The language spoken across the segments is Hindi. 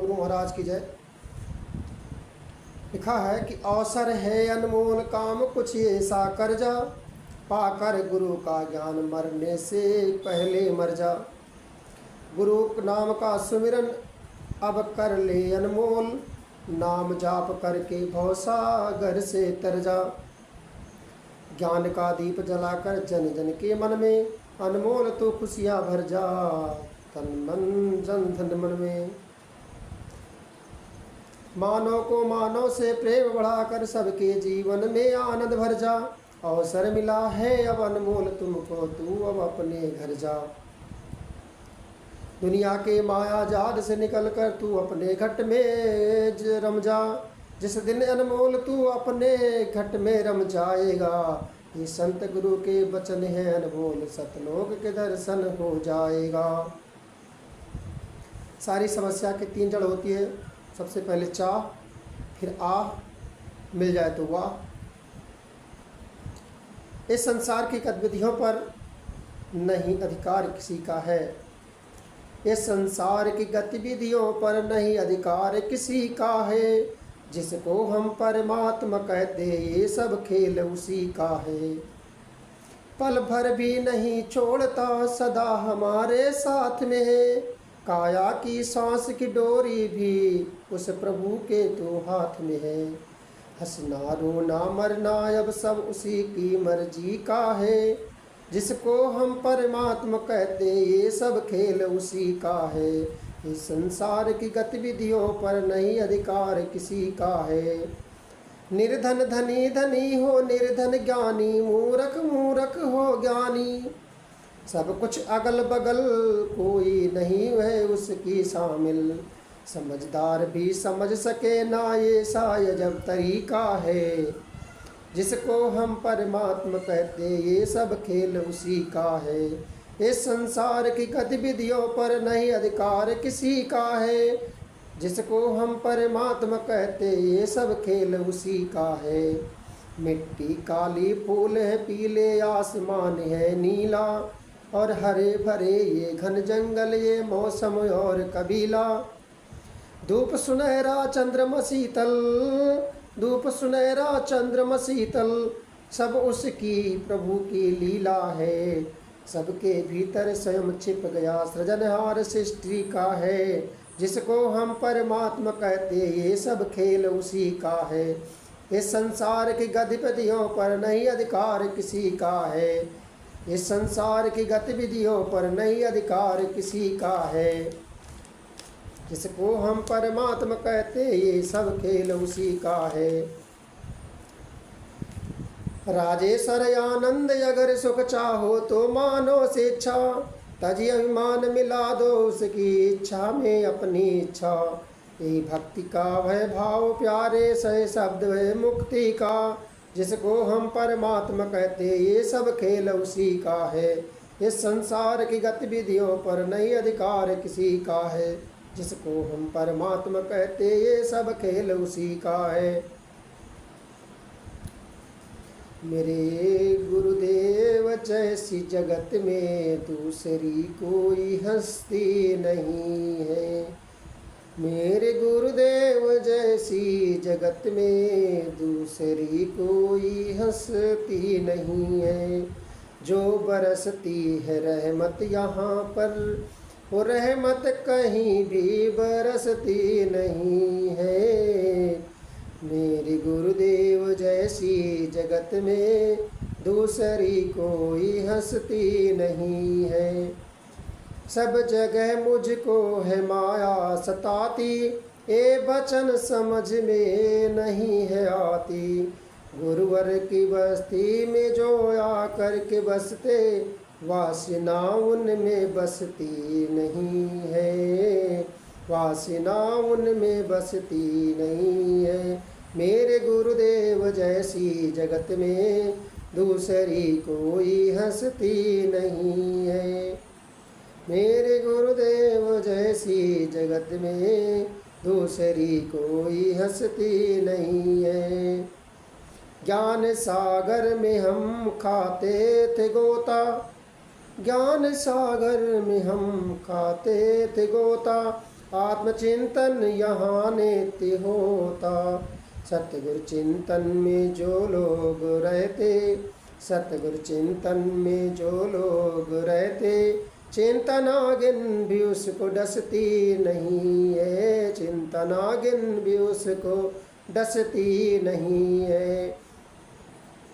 गुरु महाराज की जय। लिखा है कि अवसर है अनमोल काम कुछ ऐसा कर जा, पाकर गुरु का ज्ञान मरने से पहले मर जा। गुरु नाम का सुमिरन अब कर ले अनमोल, नाम जाप करके भवसागर से तर जा। ज्ञान का दीप जलाकर जन जन के मन में, अनमोल तो खुशियाँ भर जा तन मन जन धन मन में। मानव को मानव से प्रेम बढ़ाकर सबके जीवन में आनंद भर जा। अवसर मिला है अब अनमोल तुमको, तू अब अपने घर जा। दुनिया के माया जाल से निकल कर तू अपने घट में रम जा। जिस दिन अनमोल तू अपने घट में रम जाएगा, ये संत गुरु के वचन है अनमोल, सतलोक के दर्शन हो जाएगा। सारी समस्या की तीन जड़ होती है। सबसे पहले चाह, फिर आह, मिल जाए तो वाह। इस संसार की गतिविधियों पर नहीं अधिकार किसी का है। इस संसार की गतिविधियों पर नहीं अधिकार किसी का है। जिसको हम परमात्मा कहते ये सब खेल उसी का है। पल भर भी नहीं छोड़ता सदा हमारे साथ में है। काया की सांस की डोरी भी उस प्रभु के तो हाथ में है। हंसना रोना मरना अब सब उसी की मर्जी का है। जिसको हम परमात्मा कहते ये सब खेल उसी का है। इस संसार की गतिविधियों पर नहीं अधिकार किसी का है। निर्धन धनी धनी हो निर्धन, ज्ञानी मूर्ख मूर्ख हो ज्ञानी। सब कुछ अगल बगल कोई नहीं है उसकी शामिल। समझदार भी समझ सके ना ये शायद जब तरीका है। जिसको हम परमात्मा कहते ये सब खेल उसी का है। इस संसार की गतिविधियों पर नहीं अधिकार किसी का है। जिसको हम परमात्मा कहते ये सब खेल उसी का है। मिट्टी काली, फूल है पीले, आसमान है नीला, और हरे भरे ये घन जंगल, ये मौसम और कबीला। धूप सुनहरा चंद्रमा शीतल, धूप सुनहरा चंद्रमा शीतल, सब उसकी प्रभु की लीला है। सबके भीतर स्वयं छिप गया सृजनहार सृष्टि का है। जिसको हम परमात्मा कहते ये सब खेल उसी का है। इस संसार की गतिविधियों पर नहीं अधिकार किसी का है। इस संसार की गतिविधियों पर नहीं अधिकार किसी का है। जिसको हम परमात्मा कहते ये सब खेल उसी का है। राजेश्वर आनंद अगर सुख चाहो तो मानो स्वेच्छा, तजी अभिमान मिला दो उसकी इच्छा में अपनी इच्छा। ये भक्ति का वह भाव प्यारे सह शब्द है मुक्ति का। जिसको हम परमात्मा कहते ये सब खेल उसी का है। इस संसार की गतिविधियों पर नहीं अधिकार किसी का है। जिसको हम परमात्मा कहते ये सब खेल उसी का है। मेरे गुरुदेव जैसी जगत में दूसरी कोई हस्ती नहीं है। मेरे गुरुदेव जैसी जगत में दूसरी कोई हस्ती नहीं है। जो बरसती है रहमत यहाँ पर, वो रहमत कहीं भी बरसती नहीं है। मेरे गुरुदेव जैसी जगत में दूसरी कोई हस्ती नहीं है। सब जगह मुझको है माया सताती, ये वचन समझ में नहीं है आती। गुरुवर की बस्ती में जो आकर के बसते, वासना उनमें बसती नहीं है। वासना उनमें बसती नहीं है। मेरे गुरुदेव जैसी जगत में दूसरी कोई हस्ती नहीं है। मेरे गुरुदेव जैसी जगत में दूसरी कोई हस्ती नहीं है। ज्ञान सागर में हम खाते थे गोता, ज्ञान सागर में हम खाते थे गोता। आत्मचिंतन यहाँ नित्य होता। सतगुरु चिंतन में जो लोग रहते, सतगुरु चिंतन में जो लोग रहते, चिंता नागिन भी उसको डसती नहीं है, चिंता नागिन भी उसको डसती नहीं है।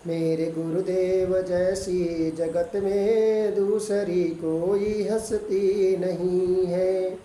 मेरे गुरुदेव जैसी जगत में दूसरी कोई हस्ती नहीं है।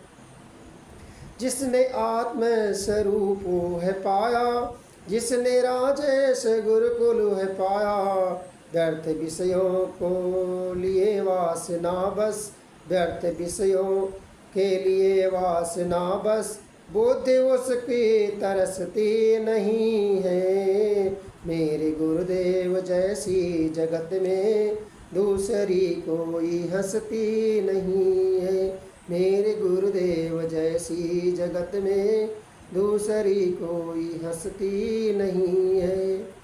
जिसने आत्म स्वरूप है पाया, जिसने राजेश गुरुकुल है पाया, व्यर्थ विषयों को लिए वासना बस, व्यर्थ विषयों के लिए वासना बस, बुद्धि उसकी तरसती नहीं है। मेरे गुरुदेव जैसी जगत में दूसरी कोई हस्ती नहीं है। मेरे गुरुदेव जैसी जगत में दूसरी कोई हस्ती नहीं है।